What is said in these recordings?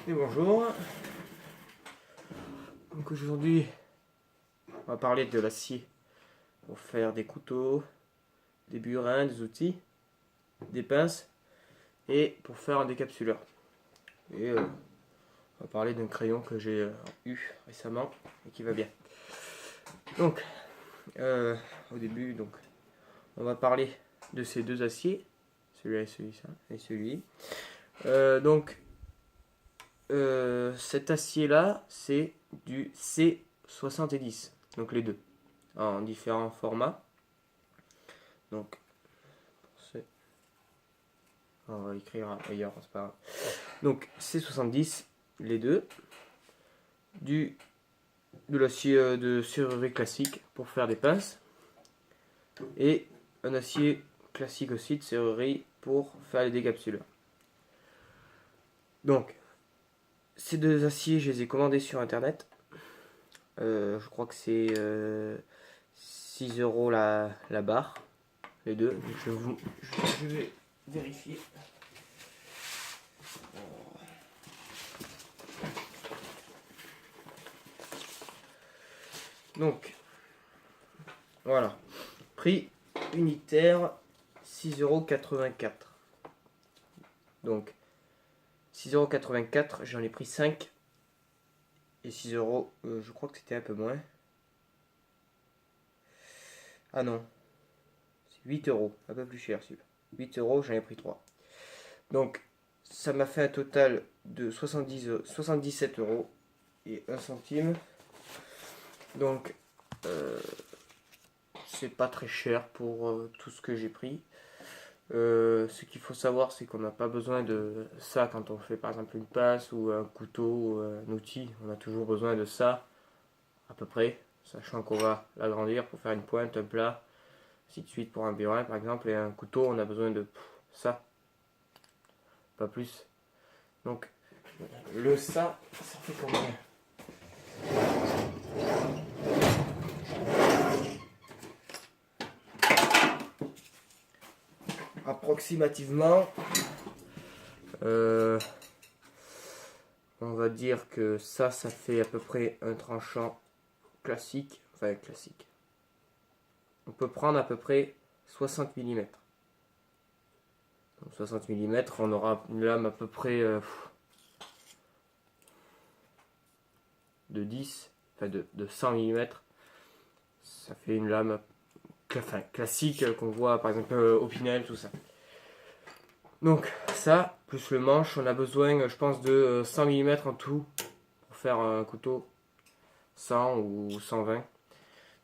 Et bonjour. Donc aujourd'hui, on va parler de l'acier pour faire des couteaux, des burins, des outils, des pinces et pour faire un décapsuleur. Et on va parler d'un crayon que j'ai eu récemment et qui va bien. Donc, au début, on va parler de ces deux aciers, celui-là et celui-là et celui. Cet acier-là, c'est du C70, donc les deux, en différents formats. Donc, on va écrire ailleurs, c'est pas grave. Donc, C70, les deux. De l'acier de serrurerie classique pour faire des pinces. Et un acier classique aussi de serrurerie pour faire les décapsuleurs. Donc, ces deux aciers, je les ai commandés sur internet. Je crois que c'est 6 € la barre, les deux. Donc je vais vérifier. Donc, voilà. Prix unitaire 6,84 €. Donc, 6,84 €, j'en ai pris 5. Et 6 €, je crois que c'était un peu moins. Ah non, c'est 8 €, un peu plus cher celui-là. 8 €, j'en ai pris 3. Donc, ça m'a fait un total de 77 € et 1 centime. Donc, c'est pas très cher pour tout ce que j'ai pris. Ce qu'il faut savoir, c'est qu'on n'a pas besoin de ça quand on fait par exemple une pince ou un couteau ou un outil. On a toujours besoin de ça, à peu près, sachant qu'on va l'agrandir pour faire une pointe, un plat, ainsi de suite pour un burin par exemple. Et un couteau, on a besoin de ça, pas plus. Donc, ça fait combien? Approximativement, on va dire que ça fait à peu près un tranchant classique. Enfin, classique. On peut prendre à peu près 60 mm. Donc 60 mm, on aura une lame à peu près de 10, enfin de 100 mm. Ça fait une lame classique qu'on voit par exemple au Pinel, tout ça. Donc ça, plus le manche, on a besoin je pense de 100 mm en tout pour faire un couteau 100 ou 120.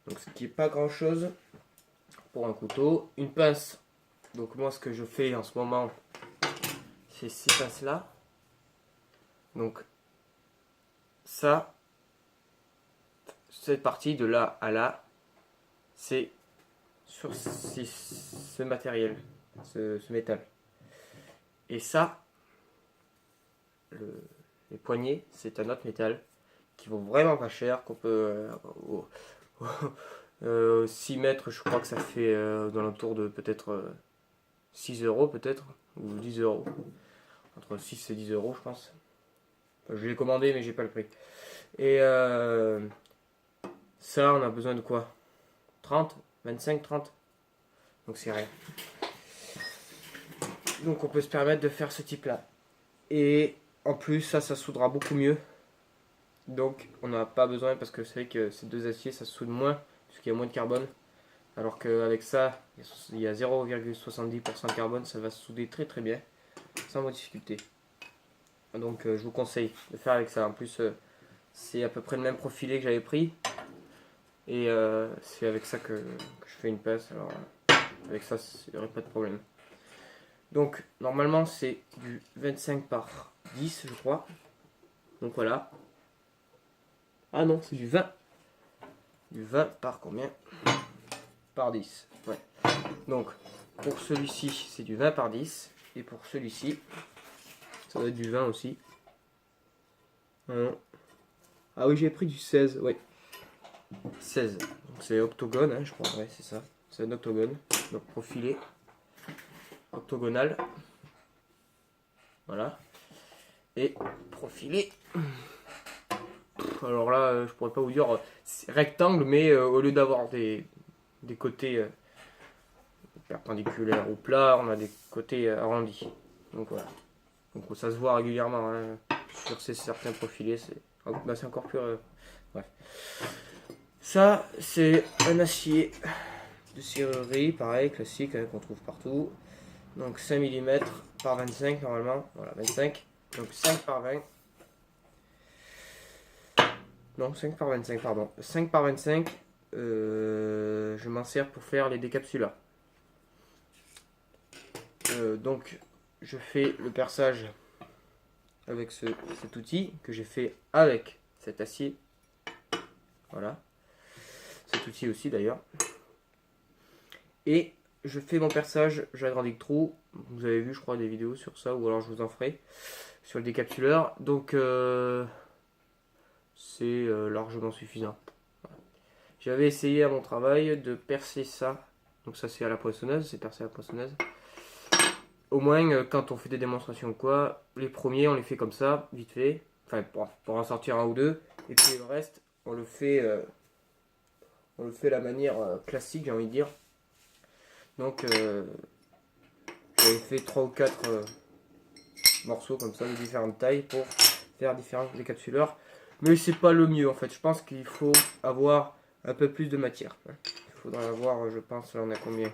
Donc ce qui n'est pas grand chose pour un couteau. Une pince, donc moi ce que je fais en ce moment, c'est ces pinces là. Donc ça, cette partie de là à là, c'est sur ce matériel, ce métal. Et ça, les poignées, c'est un autre métal qui vaut vraiment pas cher, qu'on peut 6 mètres, je crois que ça fait dans l'entour de peut-être 6 € peut-être, ou 10 €. Entre 6 et 10 € je pense. Enfin, je l'ai commandé mais j'ai pas le prix. Et ça, on a besoin de quoi? 30, 25, 30. Donc c'est rien. Donc on peut se permettre de faire ce type là. Et en plus ça soudera beaucoup mieux. Donc on n'a pas besoin, parce que vous savez que ces deux aciers ça soude moins, puisqu'il y a moins de carbone. Alors qu'avec ça, il y a 0,70% de carbone, ça va se souder très très bien, sans difficulté. Donc je vous conseille de faire avec ça. En plus c'est à peu près le même profilé que j'avais pris. Et c'est avec ça que je fais une pince. Alors avec ça, il n'y aurait pas de problème. Donc normalement c'est du 25 par 10 je crois. Donc voilà. Ah non, c'est du 20. Du 20 par combien? Par 10. Ouais. Donc pour celui-ci c'est du 20 par 10. Et pour celui-ci, ça doit être du 20 aussi. Ah oui, j'ai pris du 16. Ouais. 16. Donc c'est octogone, hein, je crois. Ouais, c'est ça. C'est un octogone. Donc profilé. Octogonal. Voilà. Et profilé. Alors là, je pourrais pas vous dire rectangle, mais au lieu d'avoir des côtés perpendiculaires ou plats, on a des côtés arrondis. Donc voilà. Donc ça se voit régulièrement hein, sur certains profilés. C'est encore plus. Bref. Ça, c'est un acier de serrurerie, pareil, classique, hein, qu'on trouve partout. Donc 5 mm par 25 normalement. Voilà, 25. Donc 5 par 20. Non, 5 par 25, pardon. 5 par 25, je m'en sers pour faire les décapsuleurs. Donc, je fais le perçage avec cet outil que j'ai fait avec cet acier. Voilà. Cet outil aussi d'ailleurs. Et je fais mon perçage, j'agrandis le trou. Vous avez vu, je crois, des vidéos sur ça, ou alors je vous en ferai sur le décapsuleur. Donc, c'est largement suffisant. Voilà. J'avais essayé à mon travail de percer ça. Donc ça c'est à la poinçonneuse, c'est percé à la poinçonneuse. Au moins quand on fait des démonstrations ou quoi, les premiers on les fait comme ça, vite fait. Enfin pour en sortir un ou deux. Et puis le reste on le fait la manière classique j'ai envie de dire. Donc j'avais fait 3 ou 4 morceaux comme ça de différentes tailles pour faire différents décapsuleurs. Mais c'est pas le mieux en fait. Je pense qu'il faut avoir un peu plus de matière. Il faudrait avoir, je pense, là on a combien?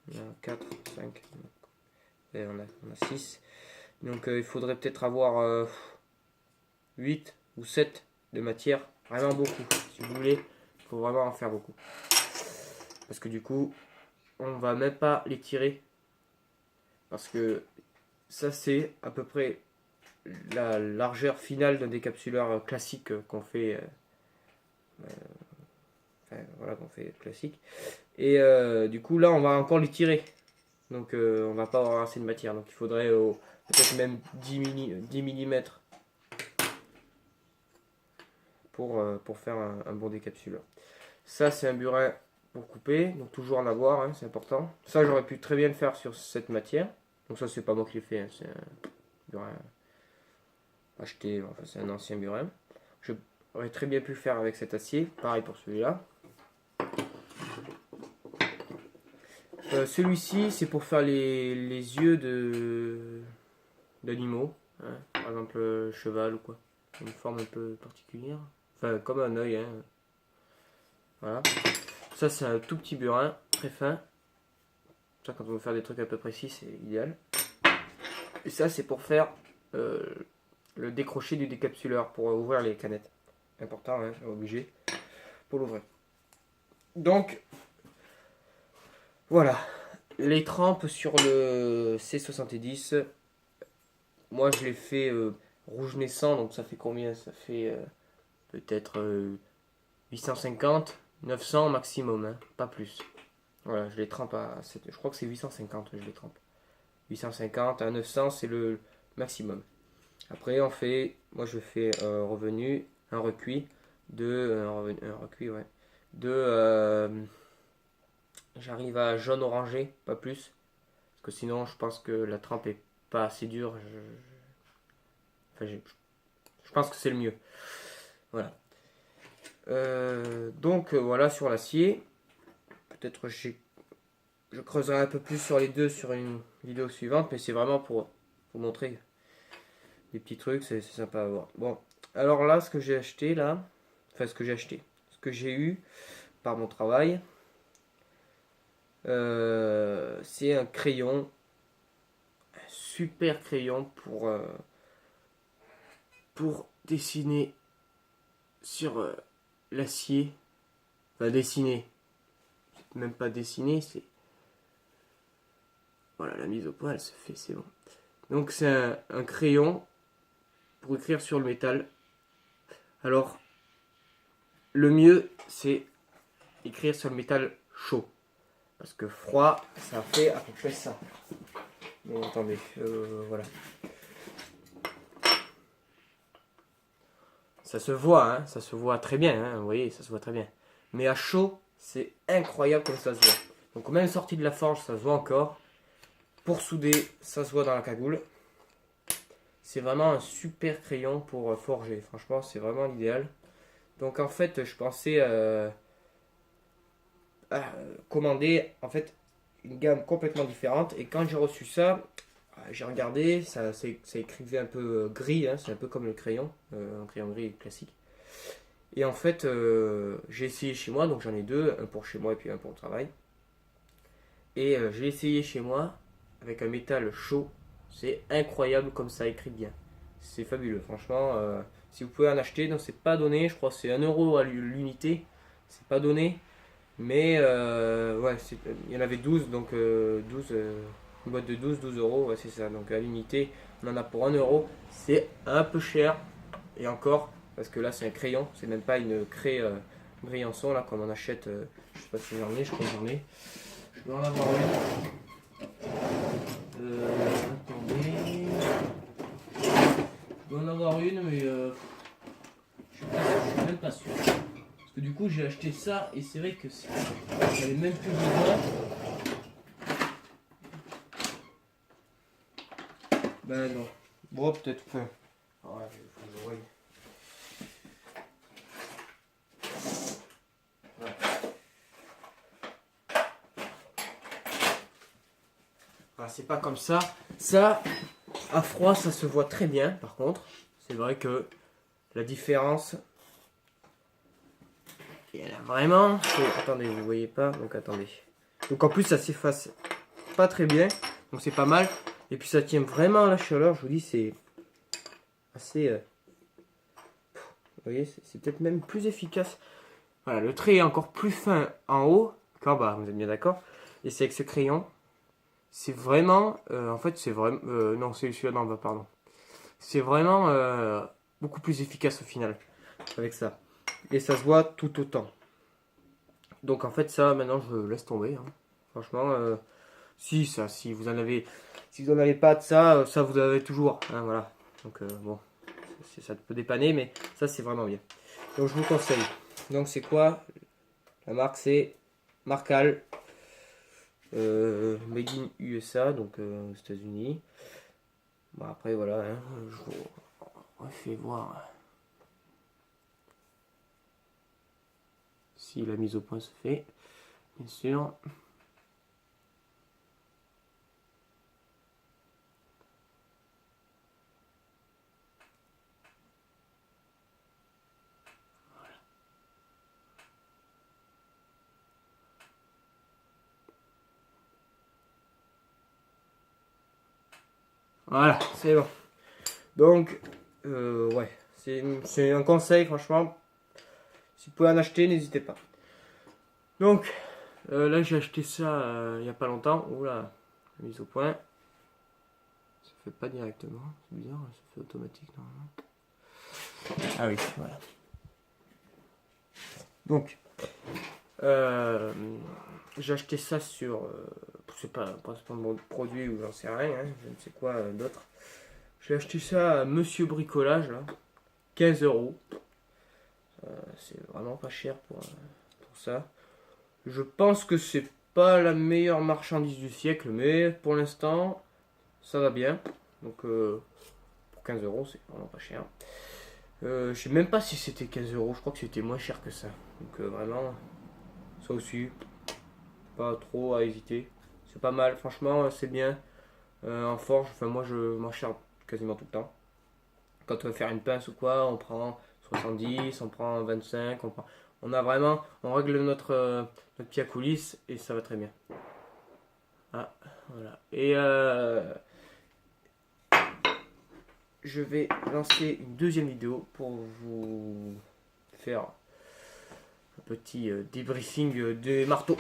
Il y a 4, 5, et on a 6. Donc il faudrait peut-être avoir 8 ou 7 de matière. Vraiment beaucoup. Si vous voulez, il faut vraiment en faire beaucoup. Parce que du coup, on va même pas les tirer. Parce que ça c'est à peu près la largeur finale d'un décapsuleur classique qu'on fait voilà qu'on fait classique et du coup là on va encore les tirer donc on va pas avoir assez de matière donc il faudrait peut-être même 10 mm pour faire un bon décapsuleur. Ça c'est un burin pour couper, donc toujours en avoir hein, c'est important. Ça j'aurais pu très bien le faire sur cette matière, donc ça c'est pas moi qui l'ai fait hein, c'est un burin acheté, enfin c'est un ancien burin. J'aurais très bien pu le faire avec cet acier, pareil pour celui-là. Celui-ci c'est pour faire les yeux d'animaux, hein. Par exemple cheval ou quoi, une forme un peu particulière, enfin comme un œil, hein. Voilà. Ça c'est un tout petit burin, très fin. Ça quand on veut faire des trucs un peu précis c'est idéal. Et ça c'est pour faire le décroché du décapsuleur pour ouvrir les canettes. Important, hein, obligé pour l'ouvrir. Donc voilà, les trempes sur le C70. Moi je l'ai fait rouge naissant, donc ça fait combien? Ça fait peut-être 850, 900 maximum, hein, pas plus. Voilà, je les trempe je crois que c'est 850, je les trempe. 850 à 900 c'est le maximum. Après on fait, moi je fais un revenu, un recuit un recuit ouais, j'arrive à jaune orangé, pas plus, parce que sinon je pense que la trempe est pas assez dure. Je pense que c'est le mieux. Voilà. Donc voilà sur l'acier. Peut-être je creuserai un peu plus sur les deux sur une vidéo suivante, mais c'est vraiment pour vous montrer des petits trucs, c'est sympa à voir. Bon, alors là, ce que j'ai acheté là, enfin ce que j'ai eu par mon travail, c'est un crayon, un super crayon pour dessiner sur l'acier. Enfin dessiner, même pas dessiner, c'est voilà, la mise au point elle se fait, c'est bon. Donc c'est un crayon pour écrire sur le métal. Alors le mieux c'est écrire sur le métal chaud, parce que froid ça fait à peu près ça. Bon attendez, voilà. Ça se voit, hein, ça se voit très bien, hein, vous voyez, ça se voit très bien. Mais à chaud, c'est incroyable comme ça se voit. Donc même sorti de la forge, ça se voit encore. Pour souder, ça se voit dans la cagoule. c'est vraiment un super crayon pour forger. Franchement, c'est vraiment l'idéal. Donc en fait, je pensais à commander en fait une gamme complètement différente. Et quand j'ai reçu ça, j'ai regardé, ça écrivait un peu gris, hein, c'est un peu comme le crayon, un crayon gris classique. Et en fait, j'ai essayé chez moi, donc j'en ai deux, un pour chez moi et puis un pour le travail. Et j'ai essayé chez moi avec un métal chaud. C'est incroyable comme ça écrit bien. C'est fabuleux, franchement. Si vous pouvez en acheter, non, c'est pas donné. Je crois que c'est 1 € à l'unité. C'est pas donné. Mais ouais, il y en avait 12, donc 12, une boîte de 12 euros, ouais, c'est ça. Donc à l'unité, on en a pour 1 €. C'est un peu cher. Et encore, parce que là c'est un crayon, c'est même pas une craie Briançon là comme on achète. Je sais pas si j'en ai, je crois que j'en ai. Je dois en avoir une. Attendez. Je dois en avoir une, mais je suis même pas sûr. Parce que du coup j'ai acheté ça et c'est vrai que j'avais même plus besoin. Ben non. Bon, peut-être que. Ouais, il faut que je voie. Ouais. Voilà, c'est pas comme ça. Ça, à froid, ça se voit très bien. Par contre, c'est vrai que la différence. Et elle a vraiment. Attendez, vous voyez pas. Donc attendez. Donc en plus, ça s'efface pas très bien. Donc c'est pas mal. Et puis ça tient vraiment à la chaleur. Je vous dis, c'est assez. Vous voyez, c'est peut-être même plus efficace. Voilà, le trait est encore plus fin en haut qu'en bas. Vous êtes bien d'accord? Et c'est avec ce crayon. C'est vraiment. En fait, c'est vraiment. Non, c'est celui-là d'en bas, pardon. C'est vraiment beaucoup plus efficace au final. Avec ça. Et ça se voit tout autant. Donc en fait, ça, maintenant, je laisse tomber. Hein. Franchement, si vous en avez. Si vous n'en avez pas de ça, ça vous avez toujours. Hein, voilà. Donc bon, ça peut dépanner, mais ça c'est vraiment bien. Donc je vous conseille. Donc c'est quoi? La marque c'est Marcal. Made in USA, donc aux États-Unis. Bon après voilà, hein, je vous refais voir si la mise au point se fait, bien sûr. Voilà, c'est bon. Donc, ouais, c'est un conseil, franchement. Si vous pouvez en acheter, n'hésitez pas. Donc, là, j'ai acheté ça il n'y a pas longtemps. Oula, la mise au point. Ça fait pas directement, c'est bizarre, ça fait automatique normalement. Ah oui, voilà. Donc, j'ai acheté ça sur. C'est pas mon produit ou j'en sais rien, hein, je ne sais quoi d'autre. J'ai acheté ça à Monsieur Bricolage, là, 15 €. C'est vraiment pas cher pour ça. Je pense que c'est pas la meilleure marchandise du siècle, mais pour l'instant, ça va bien. Donc, pour 15 €, c'est vraiment pas cher. Je sais même pas si c'était 15 €, je crois que c'était moins cher que ça. Donc, vraiment, ça aussi, pas trop à hésiter. C'est pas mal, franchement, c'est bien. En forge, enfin, moi je m'en charge quasiment tout le temps. Quand on veut faire une pince ou quoi, on prend 70, on prend 25, on règle notre pied à coulisses et ça va très bien. Ah, voilà. Et je vais lancer une deuxième vidéo pour vous faire un petit débriefing des marteaux.